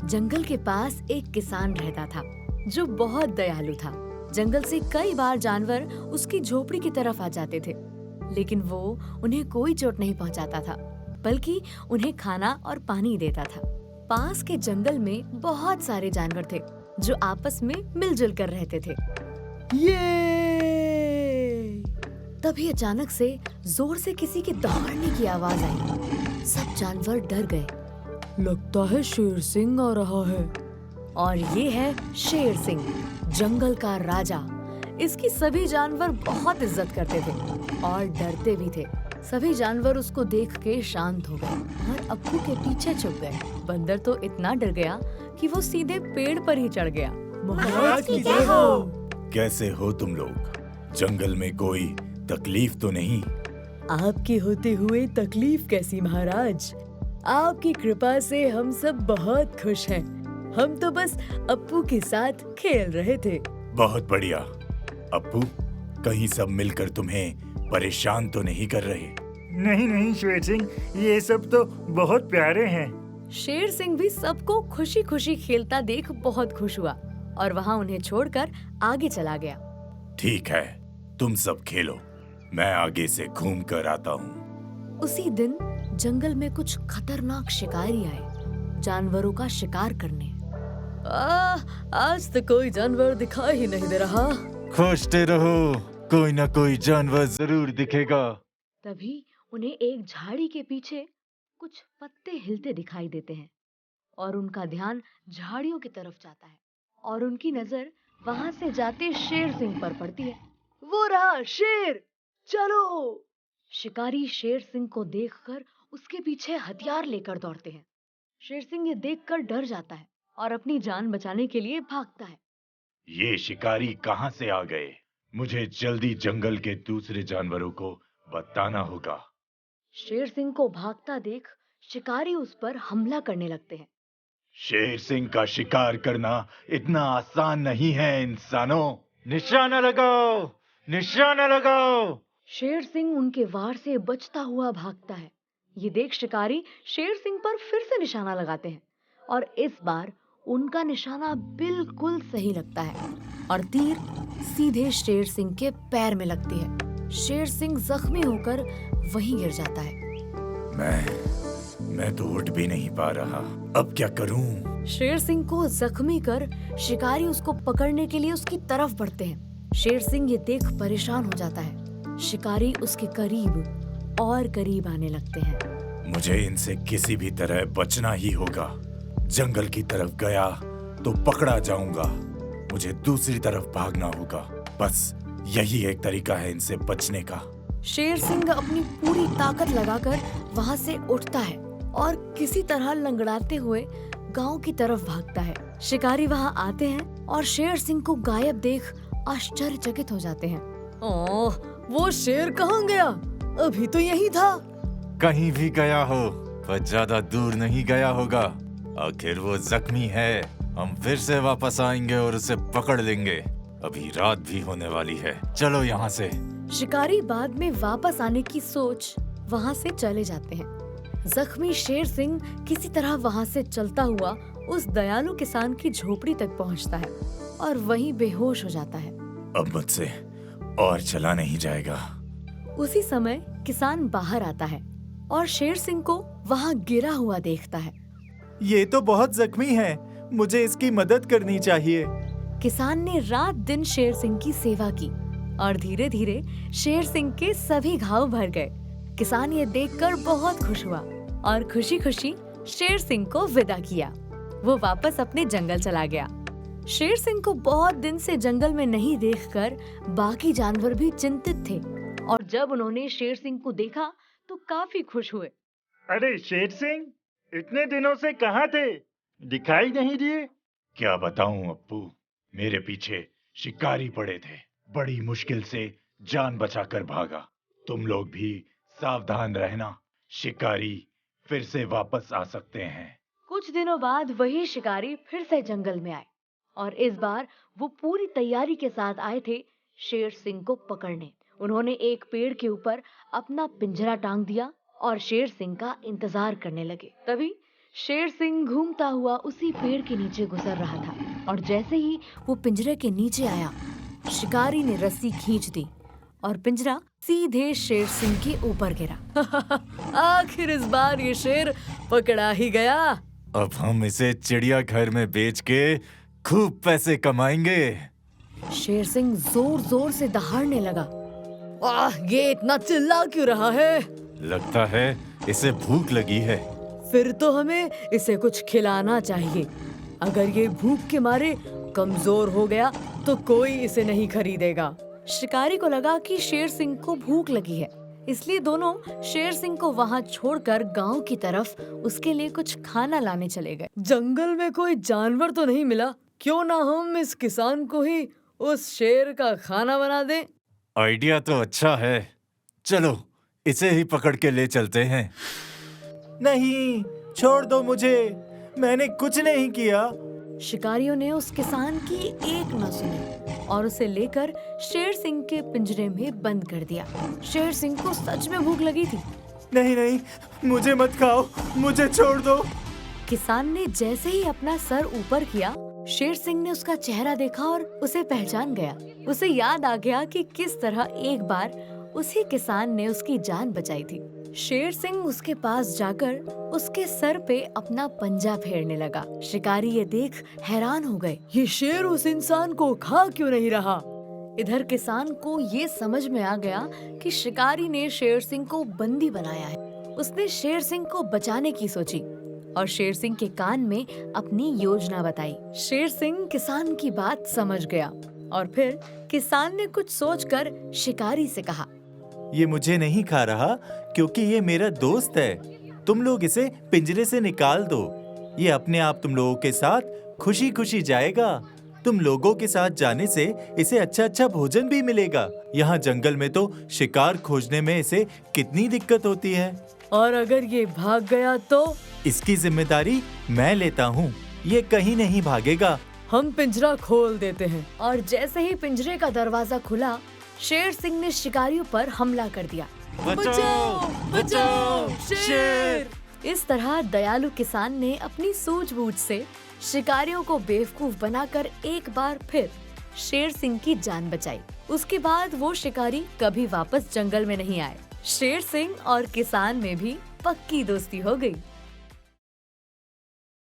जंगल के पास एक किसान रहता था जो बहुत दयालु था। जंगल से कई बार जानवर उसकी झोपड़ी की तरफ आ जाते थे, लेकिन वो उन्हें कोई चोट नहीं पहुंचाता था, बल्कि उन्हें खाना और पानी देता था। पास के जंगल में बहुत सारे जानवर थे जो आपस में मिलजुल कर रहते थे। ये! तभी अचानक से जोर से किसी के दहाड़ने की आवाज आई। सब जानवर डर गए। लगता है शेर सिंह आ रहा है। और ये है शेर सिंह, जंगल का राजा। इसकी सभी जानवर बहुत इज्जत करते थे और डरते भी थे। सभी जानवर उसको देख के शांत हो गए और अप्पू के पीछे छुप गए। बंदर तो इतना डर गया कि वो सीधे पेड़ पर ही चढ़ गया। महाराज की जय हो। कैसे हो तुम लोग? जंगल में कोई तकलीफ तो नहीं? आपके होते हुए तकलीफ कैसी महाराज? आपकी कृपा से हम सब बहुत खुश हैं। हम तो बस अप्पू के साथ खेल रहे थे। बहुत बढ़िया। अप्पू, कहीं सब मिलकर तुम्हें परेशान तो नहीं कर रहे? नहीं नहीं शेर सिंह, ये सब तो बहुत प्यारे हैं। शेर सिंह भी सबको खुशी खुशी खेलता देख बहुत खुश हुआ और वहाँ उन्हें छोड़कर आगे चला गया। ठीक है, तुम सब खेलो, मैं आगे से घूम कर आता हूँ। उसी दिन जंगल में कुछ खतरनाक शिकारी आए जानवरों का शिकार करने। आज तो कोई जानवर दिखाई ही नहीं दे रहा। खोजते रहो, कोई ना कोई जानवर जरूर दिखेगा। तभी उन्हें एक झाड़ी के पीछे कुछ पत्ते हिलते दिखाई देते हैं और उनका ध्यान झाड़ियों की तरफ जाता है और उनकी नजर वहां से जाते शेर सिंह पर पड़ती है। वो रहा शेर, चलो! शिकारी शेर सिंह को देखकर उसके पीछे हथियार लेकर दौड़ते हैं। शेर सिंह ये देखकर डर जाता है और अपनी जान बचाने के लिए भागता है। ये शिकारी कहाँ से आ गए? मुझे जल्दी जंगल के दूसरे जानवरों को बताना होगा। शेर सिंह को भागता देख शिकारी उस पर हमला करने लगते हैं। शेर सिंह का शिकार करना इतना आसान नहीं है इंसानों। निशाना लगाओ, निशाना लगाओ। शेर सिंह उनके वार से बचता हुआ भागता है। ये देख शिकारी शेर सिंह पर फिर से निशाना लगाते हैं और इस बार उनका निशाना बिल्कुल सही लगता है और तीर सीधे शेर सिंह के पैर में लगती है। शेर सिंह जख्मी होकर वहीं गिर जाता है। मैं तो उठ भी नहीं पा रहा, अब क्या करूं? शेर सिंह को जख्मी कर शिकारी उसको पकड़ने के लिए उसकी तरफ बढ़ते हैं। शेर सिंह ये देख परेशान हो जाता है। शिकारी उसके करीब और करीब आने लगते हैं। मुझे इनसे किसी भी तरह बचना ही होगा। जंगल की तरफ गया तो पकड़ा जाऊंगा। मुझे दूसरी तरफ भागना होगा। बस यही एक तरीका है इनसे बचने का। शेर सिंह अपनी पूरी ताकत लगाकर वहाँ से उठता है और किसी तरह लंगड़ाते हुए गांव की तरफ भागता है। शिकारी वहाँ आते हैं और शेर सिंह को गायब देख आश्चर्यचकित हो जाते हैं। ओह, वो शेर कहाँ गया? अभी तो यही था। कहीं भी गया हो, पर ज्यादा दूर नहीं गया होगा। आखिर वो जख्मी है। हम फिर से वापस आएंगे और उसे पकड़ लेंगे। अभी रात भी होने वाली है, चलो यहाँ से। शिकारी बाद में वापस आने की सोच वहाँ से चले जाते हैं। जख्मी शेर सिंह किसी तरह वहाँ से चलता हुआ उस दयालु किसान की झोपड़ी तक पहुँचता है और वहीं बेहोश हो जाता है। अब मुझसे और चला नहीं जाएगा। उसी समय किसान बाहर आता है और शेर सिंह को वहाँ गिरा हुआ देखता है। ये तो बहुत जख्मी है, मुझे इसकी मदद करनी चाहिए। किसान ने रात दिन शेर सिंह की सेवा की और धीरे धीरे शेर सिंह के सभी घाव भर गए। किसान ये देखकर बहुत खुश हुआ और खुशी खुशी शेर सिंह को विदा किया। वो वापस अपने जंगल चला गया। शेर सिंह को बहुत दिन से जंगल में नहीं देखकर बाकी जानवर भी चिंतित थे और जब उन्होंने शेर सिंह को देखा तो काफी खुश हुए। अरे शेर सिंह, इतने दिनों से कहाँ थे? दिखाई नहीं दिए। क्या बताऊं अप्पू, मेरे पीछे शिकारी पड़े थे। बड़ी मुश्किल से जान बचाकर भागा। तुम लोग भी सावधान रहना, शिकारी फिर से वापस आ सकते हैं। कुछ दिनों बाद वही शिकारी फिर से जंगल में आए और इस बार वो पूरी तैयारी के साथ आए थे शेर सिंह को पकड़ने। उन्होंने एक पेड़ के ऊपर अपना पिंजरा टांग दिया और शेर सिंह का इंतजार करने लगे। तभी शेर सिंह घूमता हुआ उसी पेड़ के नीचे गुजर रहा था और जैसे ही वो पिंजरे के नीचे आया, शिकारी ने रस्सी खींच दी और पिंजरा सीधे शेर सिंह के ऊपर गिरा। आखिर इस बार ये शेर पकड़ा ही गया। अब हम इसे चिड़ियाघर में बेच के खूब पैसे कमाएंगे। शेर सिंह जोर जोर से दहाड़ने लगा। ये इतना चिल्ला क्यों रहा है? लगता है इसे भूख लगी है। फिर तो हमें इसे कुछ खिलाना चाहिए। अगर ये भूख के मारे कमजोर हो गया तो कोई इसे नहीं खरीदेगा। शिकारी को लगा कि शेर सिंह को भूख लगी है, इसलिए दोनों शेर सिंह को वहाँ छोड़कर गांव की तरफ उसके लिए कुछ खाना लाने चले गए। जंगल में कोई जानवर तो नहीं मिला, क्यों ना हम इस किसान को ही उस शेर का खाना बना दें। आइडिया तो अच्छा है, चलो इसे ही पकड़ के ले चलते हैं। नहीं, छोड़ दो मुझे, मैंने कुछ नहीं किया। शिकारियों ने उस किसान की एक न सुनी और उसे लेकर शेर सिंह के पिंजरे में बंद कर दिया। शेर सिंह को सच में भूख लगी थी। नहीं नहीं, मुझे मत खाओ, मुझे छोड़ दो। किसान ने जैसे ही अपना सर ऊपर किया, शेर सिंह ने उसका चेहरा देखा और उसे पहचान गया। उसे याद आ गया कि किस तरह एक बार उसी किसान ने उसकी जान बचाई थी। शेर सिंह उसके पास जाकर उसके सर पे अपना पंजा फेरने लगा। शिकारी ये देख हैरान हो गए, ये शेर उस इंसान को खा क्यों नहीं रहा? इधर किसान को ये समझ में आ गया कि शिकारी ने शेर सिंह को बंदी बनाया है। उसने शेर सिंह को बचाने की सोची और शेर सिंह के कान में अपनी योजना बताई। शेर सिंह किसान की बात समझ गया और फिर किसान ने कुछ सोचकर शिकारी से कहा, ये मुझे नहीं खा रहा क्योंकि ये मेरा दोस्त है। तुम लोग इसे पिंजरे से निकाल दो, ये अपने आप तुम लोगों के साथ खुशी खुशी जाएगा। तुम लोगों के साथ जाने से इसे अच्छा अच्छा भोजन भी मिलेगा। यहाँ जंगल में तो शिकार खोजने में इसे कितनी दिक्कत होती है। और अगर ये भाग गया तो? इसकी जिम्मेदारी मैं लेता हूँ, ये कहीं नहीं भागेगा। हम पिंजरा खोल देते हैं। और जैसे ही पिंजरे का दरवाजा खुला, शेर सिंह ने शिकारियों पर हमला कर दिया। बचाओ, बचाओ, शेर! इस तरह दयालु किसान ने अपनी सूझबूझ से शिकारियों को बेवकूफ बनाकर एक बार फिर शेर सिंह की जान बचाई। उसके बाद वो शिकारी कभी वापस जंगल में नहीं आए। शेर सिंह और किसान में भी पक्की दोस्ती हो गई।